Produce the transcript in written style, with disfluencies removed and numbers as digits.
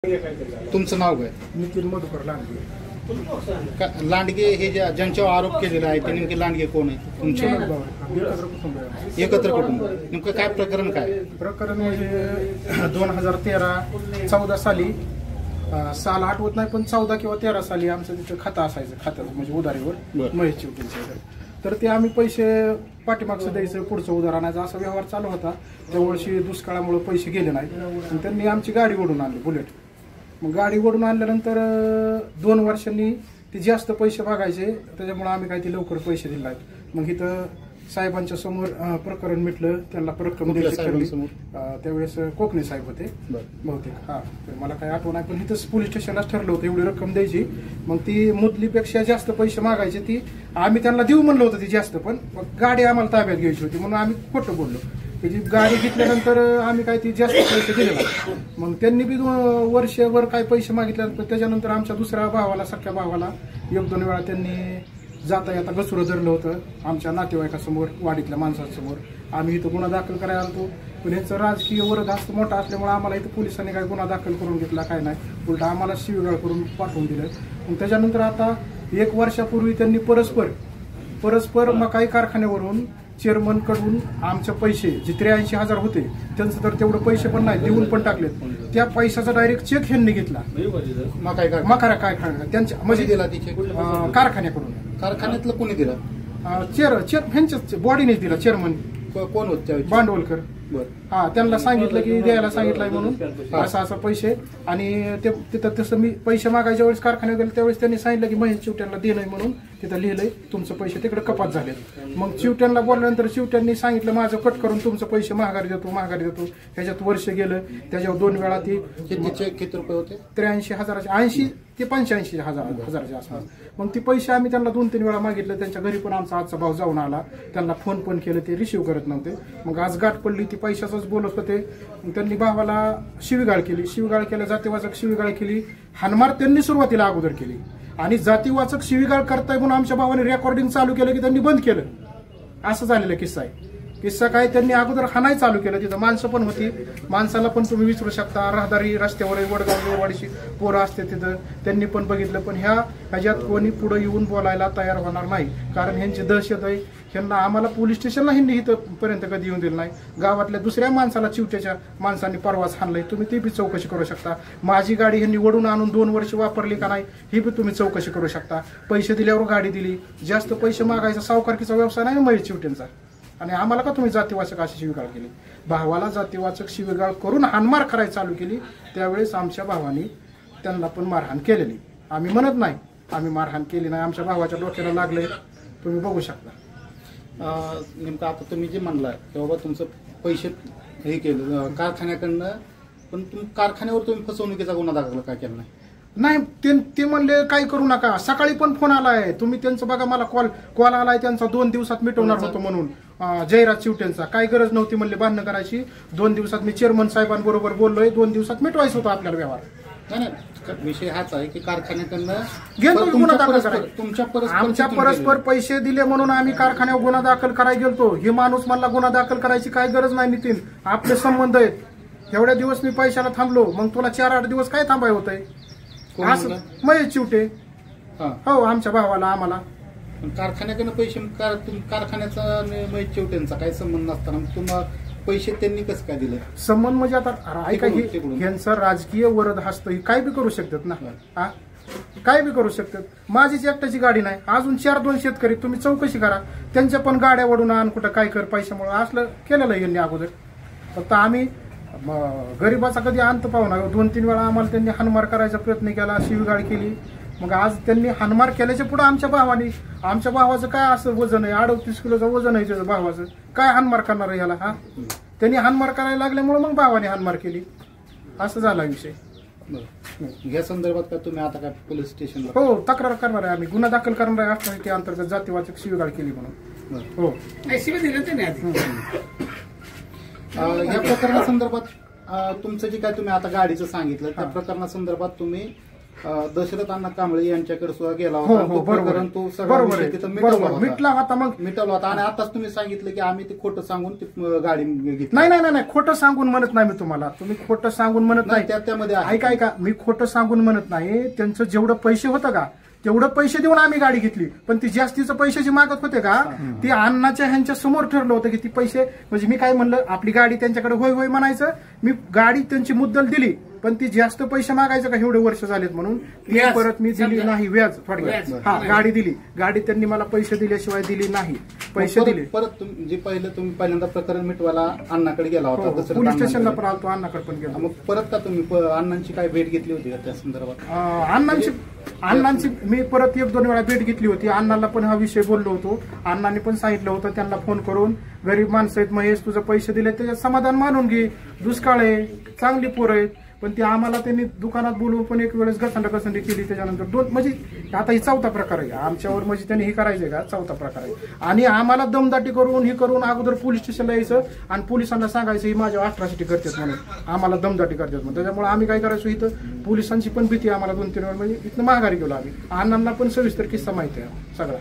तुमचं नाव काय? नितीन मधुकर लांडगे. लांडगे हे ज्यांच्यावर आरोप केलेला आहे ते नेमके लांडगे कोण आहे तुमचे? एकत्र कुटुंब आहे. एकत्र कुटुंब. नेमकं काय प्रकरण काय? प्रकरण म्हणजे 2013-14 साली साल आठवत नाही पण 14 किंवा 13 साली आमचं तिथं खातं असायचं. खातं म्हणजे उधारीवर महेश चिवटेंचं. तर ते आम्ही पैसे पाठीमागचं द्यायचं, पुढचं उधार आणायचं असा व्यवहार चालू होता. त्या वर्षी दुष्काळामुळे पैसे गेले नाही. त्यांनी आमची गाडी ओढून आणली, बुलेट. मग गाडी ओढून आणल्यानंतर 2 वर्षांनी ते जास्त पैसे मागायचे, त्याच्यामुळे आम्ही काही ते लवकर पैसे दिले नाहीत. मग इथं साहेबांच्या समोर प्रकरण मिटलं, त्यांना रक्कम द्यायची ठरली. त्यावेळेस कोकणे साहेब होते बहुतेक. मला काही आठवण नाही, पण इथंच पोलीस स्टेशनलाच ठरलं होतं एवढी रक्कम द्यायची. मग ती मुदलीपेक्षा जास्त पैसे मागायचे. ती आम्ही त्यांना देऊ म्हणलं होतं ती जास्त, पण गाडी आम्हाला ताब्यात घ्यायची होती म्हणून आम्ही खोटं बोललो. त्याची गाडी घेतल्यानंतर आम्ही काय ती जास्त पैसे दिले नाही. मग त्यांनी बी वर्षभर काय पैसे मागितल्यानंतर त्याच्यानंतर आमच्या दुसऱ्या भावाला, सख्या भावाला 1-2 वेळा त्यांनी जाता येता गचुरं धरलं होतं आमच्या नातेवाईकासमोर, वाडीतल्या माणसांसमोर. आम्ही इथं गुन्हा दाखल करायला आलतो, पण यांचं राजकीय वरदहस्त मोठा असल्यामुळे आम्हाला इथं पोलिसांनी काही गुन्हा दाखल करून घेतला काय नाही, उलटा आम्हाला शिवीगाळ करून पाठवून दिलं. मग त्याच्यानंतर आता 1 वर्षापूर्वी त्यांनी परस्पर मकाई कारखान्यावरून चेअरमन कडून आमचे पैसे जे 83,000 होते त्यांचं तर तेवढे पैसे पण नाही, देऊन पण टाकलेत. त्या पैशाचा डायरेक्ट चेक ह्यांनी घेतला मकारा कारखान्यात त्यांच्या म्हणजे दिला कारखान्याकडून. कारखान्यातलं कोणी दिलं? ह्यांच्याच बॉडीनेच दिला. चेअरमन कोण होते? भांडवलकर. त्यांना सांगितलं की द्यायला सांगितलंय म्हणून असं पैसे. आणि तिथं तसं मी पैसे मागायच्या वेळेस कारखान्यात गेले त्यावेळेस त्यांनी सांगितलं की महेश चिवट्यांना देणं म्हणून तिथं लिहिलंय तुमचं पैसे तिकडे कपात झाले. मग चिवट्यांना बोलल्यानंतर चिवट्यांनी सांगितलं माझं कट करून तुमचं पैसे माघारी देतो. ह्याच्यात वर्ष गेलं. त्याच्यावर 2 वेळा ती किती रुपये होते? 83,000, 80 ते 85,000 आसपास. मग ती पैसे आम्ही त्यांना 2-3 वेळा मागितले. त्यांच्या घरी पण आमचा आजचा भाऊ जाऊन आला, त्यांना फोन पण केलं, ते रिसिव्ह करत नव्हते. मग आज गाठ पडली, ती पैशाचंच बोलत होते. त्यांनी भावाला शिवीगाळ केली, जातीवाचक शिवीगाळ केली. हाणमार त्यांनी सुरुवातीला अगोदर केली आणि जातीवाचक शिवीगाळ करताय म्हणून आमच्या भावाने रेकॉर्डिंग चालू केलं की त्यांनी बंद केलं. असं झालेला किस्सा आहे. काय त्यांनी अगोदर हाणाय चालू केलं. तिथं माणसं पण होती, माणसाला पण तुम्ही विचारू शकता. राहदारी रस्त्यावर वडगाव वाडीची पोरं असते तिथं, त्यांनी पण बघितलं. पण ह्याच्यात कोणी पुढे येऊन बोलायला तयार होणार नाही, कारण ह्यांची दहशत आहे. ह्यांना आम्हाला पोलीस स्टेशनला ह्यांनी इथं पर्यंत कधी येऊन दिलं नाही. गावातल्या दुसऱ्या माणसाला चिवट्याच्या माणसांनी परवाच हाणलंय, तुम्ही ती बी चौकशी करू शकता. माझी गाडी ह्यांनी वडून आणून 2 वर्ष वापरली का नाही ही बी तुम्ही चौकशी करू शकता. पैसे दिल्यावर गाडी दिली. जास्त पैसे मागायचा सावकारकीचा व्यवसाय नाही महेश चिवट्यांचा. आणि आम्हाला का तुम्ही जातीवाचक अशी शिवीगाळ केली? भावाला जातीवाचक शिवीगाळ करून हाणमार करायला चालू केली. त्यावेळेस आमच्या भावानी त्यांना पण मारहाण केलेली. आम्ही म्हणत नाही आम्ही मारहाण केली नाही, आमच्या भावाच्या डोक्याला लागले, तुम्ही बघू शकता. नेमकं आता तुम्ही जे म्हणला तेव्हा तुमचं पैसे हे केलं कारखान्याकडनं, पण कारखान्यावर तुम्ही फसवणुकीचा गुन्हा दाखल काय केला नाही? ते म्हणले काही करू नका. सकाळी पण फोन आलाय, तुम्ही त्यांचं बघा. मला कॉल आलाय त्यांचा 2 दिवसात मिटवणार होतो म्हणून, जयराज चिवट्यांचा. काही गरज नव्हती म्हणले भांडणं करायची. 2 दिवसात मी चेअरमन साहेबांबरोबर बोललोय, 2 दिवसात मिटवायचं होतं आपल्याला व्यवहार. नाही, विषय हाच आहे की कारखान्याकडनं आमच्या परस्पर पैसे दिले म्हणून आम्ही कारखान्यावर गुन्हा दाखल करायला गेलतो. हे माणूस मला गुन्हा दाखल करायची काय गरज नाही नितीन, आपले संबंध आहेत. एवढ्या दिवस मी पैशाला थांबलो, मग तुला 4-8 दिवस काय थांबाय होतंय? असं महेश चिवटे. हो, आमच्या भावाला आम्हाला. कारखान्याकडनं पैसे, कारखान्याचा महेश चिवट्यांचा काय संबंध नसताना तुम्हाला पैसे त्यांनी कसं काय दिले? संबंध म्हणजे आता ऐका, यांचा राजकीय वरदहस्त काय बी करू शकतात ना, काय बी करू शकतात. माझीच एकट्याची गाडी नाही, अजून 4-2 शेतकरी. तुम्ही चौकशी करा, त्यांच्या पण गाड्या वडून आण, कुठं काय कर पैशामुळे असलं केलेलं यांनी अगोदर. फक्त आम्ही गरीबाचा कधी अंत पाहू नका. 2-3 वेळा आम्हाला त्यांनी हाणमार करायचा प्रयत्न केला, शिवीगाळ केली. मग आज त्यांनी हाणमार केल्याच्या पुढे आमच्या भावाचं काय असं वजन आहे, 38 किलोचं वजन आहे त्याचं भावाचं, काय हाणमार करणार आहे याला? त्यांनी हाणमार करायला लागल्यामुळे मग भावाने हाणमार केली. असं झाला विषय. या संदर्भात काय तुम्ही आता काय पोलीस स्टेशनला? हो, तक्रार करणार आहे आम्ही, गुन्हा दाखल करणार आहे अट्रॉसिटी अंतर्गत जातीवाचक शिवीगाळ केली म्हणून. हो, या प्रकरणासंदर्भात तुमचं जे काय तुम्ही आता गाडीचं सांगितलं त्या प्रकरणासंदर्भात तुम्ही दशरथ अण्णा कांबळे यांच्याकडे सुद्धा गेला हो होता. हो तो बरोबर प्रकरण आहे. तो सगळा बरोबर विषय आहे. तिथं मिटवला बरोबर होता. मिटला आता मग मिटवला होता आणि आताच तुम्ही सांगितलं की आम्ही ते खोटं सांगून ती गाडी घेतली. नाही नाही नाही नाही, खोटं सांगून म्हणत नाही मी तुम्हाला. तुम्ही खोटं सांगून म्हणत नाही. त्यामध्ये आहे. ऐका ऐका, मी खोटं सांगून म्हणत नाही. त्यांचं जेवढं पैसे होतं का तेवढं पैसे देऊन आम्ही गाडी घेतली, पण ती जास्तीचं पैसे जे मागत होते का ते अण्णाच्या ह्यांच्या समोर ठरलं होतं की ती पैसे, म्हणजे मी काय म्हणलं, आपली गाडी त्यांच्याकडे होय होय म्हणायचं, मी गाडी त्यांची मुद्दल दिली, पण ती जास्त पैसे मागायचं का एवढे वर्ष झालेत म्हणून ती व्याज. परत मी दिली नाही. व्याज थोडक्यात. व्याज. हा, गाडी दिली, गाडी त्यांनी मला पैसे दिल्याशिवाय दिली नाही. पैसे दिले. परत जे तुम्ही पहिल्यांदा प्रकरण मिटवायला अण्णाकडे गेला हो, होता. हो, दशरथ पोलीस स्टेशनला अण्णांकडे. पण आलतो, अण्णाकडे पण गेलो. मग परत का तुम्ही अण्णांची काय भेट घेतली होती का त्या संदर्भात? अण्णांची मी परत 1-2 वेळा भेट घेतली होती. अण्णांना पण हा विषय बोललो होतो. अण्णांनी पण सांगितलं होतं त्यांना फोन करून, गरीब माणसं आहेत महेश, तुझं पैसे दिले त्याच्यात समाधान मानून घे, दुष्काळ आहे, चांगली पोरं आहेत. पण ते आम्हाला त्यांनी दुकानात बोलवून पण एक वेळेस घसंडी केली. त्याच्यानंतर म्हणजे आता ही 4था प्रकार आहे आमच्यावर, म्हणजे त्यांनी हे करायचंय का 4था प्रकार आहे. आणि आम्हाला दमदाटी करून हे करून अगोदर पोलीस स्टेशनला यायचं आणि पोलिसांना सांगायचं ही माझ्या अट्रॉसिटी करतात म्हणून, आम्हाला दमदाटी करतात म्हणून. त्याच्यामुळे आम्ही काय करायचो, इथं पोलिसांची पण भीती आम्हाला 2-3 वेळा, म्हणजे इथं माघारी गेलो आम्ही. अण्णांना पण सविस्तर किस्सा माहिती आहे सगळा.